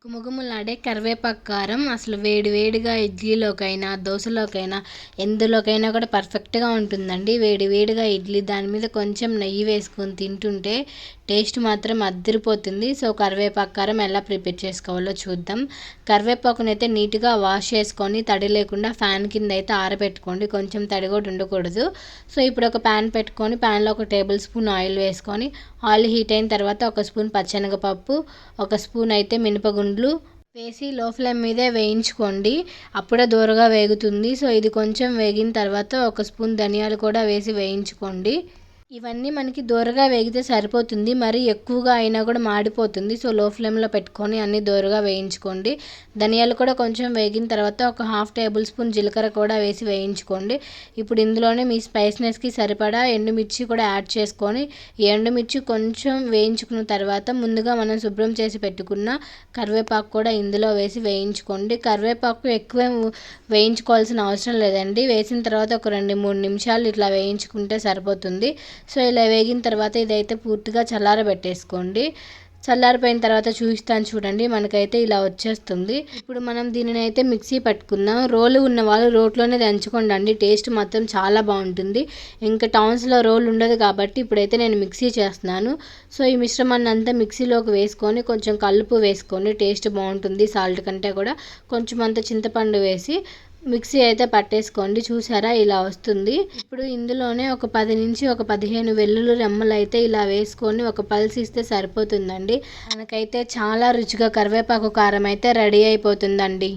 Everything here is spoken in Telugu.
గుమగుమలాడే కరివేపాకు కారం అసలు వేడి వేడిగా ఇడ్లీలోకైనా దోశలోకైనా ఎందులోకైనా కూడా పర్ఫెక్ట్గా ఉంటుందండి. వేడి వేడిగా ఇడ్లీ దాని మీద కొంచెం నెయ్యి వేసుకొని తింటుంటే టేస్ట్ మాత్రం అద్దరిపోతుంది. సో కరివేపాకు కారం ఎలా ప్రిపేర్ చేసుకోవాలో చూద్దాం. కరివేపాకునైతే నీట్గా వాష్ చేసుకొని తడి లేకుండా ఫ్యాన్ కింద అయితే ఆరబెట్టుకోండి. కొంచెం తడి కూడా ఉండకూడదు. సో ఇప్పుడు ఒక ప్యాన్ పెట్టుకొని ప్యాన్లో ఒక టేబుల్ స్పూన్ ఆయిల్ వేసుకొని ఆయిల్ హీట్ అయిన తర్వాత ఒక స్పూన్ పచ్చెనగపప్పు, ఒక స్పూన్ అయితే మినపగుండ్లు వేసి లో ఫ్లేమ్ మీదే వేయించుకోండి. అప్పుడే దూరగా వేగుతుంది. సో ఇది కొంచెం వేగిన తర్వాత ఒక స్పూన్ ధనియాలు కూడా వేసి వేయించుకోండి. ఇవన్నీ మనకి దూరగా వేగితే సరిపోతుంది. మరి ఎక్కువగా అయినా కూడా మాడిపోతుంది. సో లో ఫ్లేమ్లో పెట్టుకొని అన్నీ దూరగా వేయించుకోండి. ధనియాలు కూడా కొంచెం వేగిన తర్వాత ఒక హాఫ్ టేబుల్ స్పూన్ జీలకర్ర కూడా వేసి వేయించుకోండి. ఇప్పుడు ఇందులోనే మీ స్పైస్నెస్కి సరిపడా ఎండుమిర్చి కూడా యాడ్ చేసుకొని ఈ ఎండుమిర్చి కొంచెం వేయించుకున్న తర్వాత ముందుగా మనం శుభ్రం చేసి పెట్టుకున్న కరివేపాకు కూడా ఇందులో వేసి వేయించుకోండి. కరివేపాకు ఎక్కువ వేయించుకోవాల్సిన అవసరం లేదండి. వేసిన తర్వాత ఒక 2-3 నిమిషాలు ఇట్లా వేయించుకుంటే సరిపోతుంది. సో ఇలా వేగిన తర్వాత ఇదైతే పూర్తిగా చల్లారబెట్టేసుకోండి. చల్లారిపోయిన తర్వాత చూపిస్తాను చూడండి. మనకైతే ఇలా వచ్చేస్తుంది. ఇప్పుడు మనం దీనిని అయితే మిక్సీ పట్టుకుందాం. రోలు ఉన్న వాళ్ళు రోట్లోనే దంచుకోండి అండి. టేస్ట్ మాత్రం చాలా బాగుంటుంది. ఇంకా టౌన్స్లో రోల్ ఉండదు కాబట్టి ఇప్పుడైతే నేను మిక్సీ చేస్తున్నాను. సో ఈ మిశ్రమాన్ని అంతా మిక్సీలోకి వేసుకొని కొంచెం కల్లుపు వేసుకొని టేస్ట్ బాగుంటుంది. సాల్ట్ కంటే కూడా కొంచెం అంత చింతపండు వేసి మిక్సీ అయితే పట్టేసుకోండి. చూసారా ఇలా వస్తుంది. ఇప్పుడు ఇందులోనే ఒక 10 నుంచి ఒక 15 వెల్లుల్లి రెమ్మలు అయితే ఇలా వేసుకొని ఒక పల్స్ ఇస్తే సరిపోతుందండి. మనకైతే చాలా రుచిగా కరివేపాకు కారం అయితే రెడీ అయిపోతుందండి.